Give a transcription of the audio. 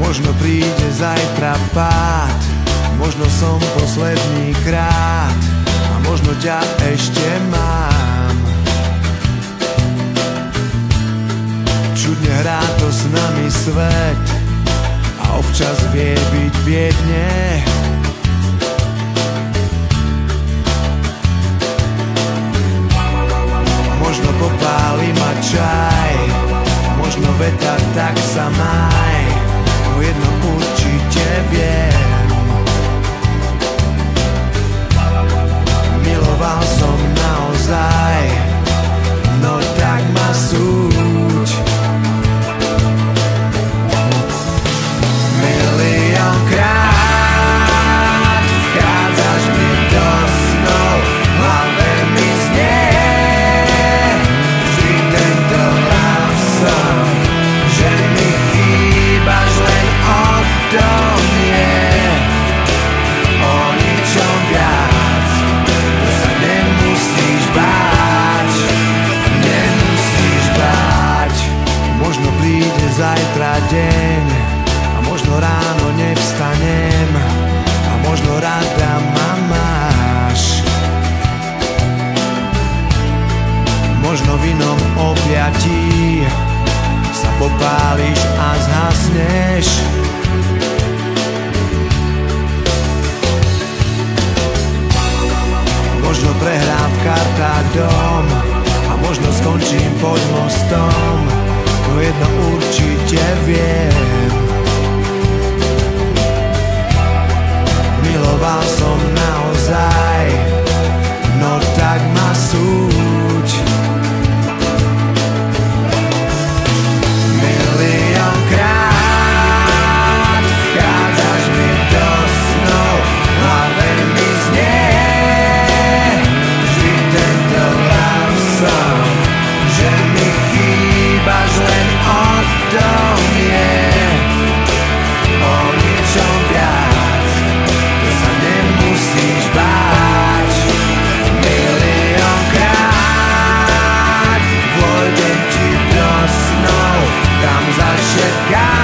Možno príde zajtra pád, možno som posledný krát a možno ťa ešte mám. Čudne hrá to s nami svet a občas vie byť biedne. Možno popáli ma čaj, možno veta, tak sa maj, no jedno určite viem. Miloval som naozaj, no tak ma súď. Miliónkrát vchádzaš mi do snov, v hlave mi znie vždy tento love song, že mi chýbaš, len o tom je, o ničom viac. To sa nemusíš báť, nemusíš báť. Možno príde zajtra deň a možno ráno nevstanem a možno rada ma máš. Možno v inom objatí sa popáliš a zhasneš. Možno prehrám v kartách dom a možno skončím pod mostom, no jedno určite viem. Miloval som naozaj, no tak ma súď. Miliónkrát vchádzaš mi do snov, v hlave mi znie vždy tento love song, že mi chýbaš, len o tom je, o ničom viac. To sa nemusíš báť. Miliónkrát vôjdem ti do snov, tam zašepkám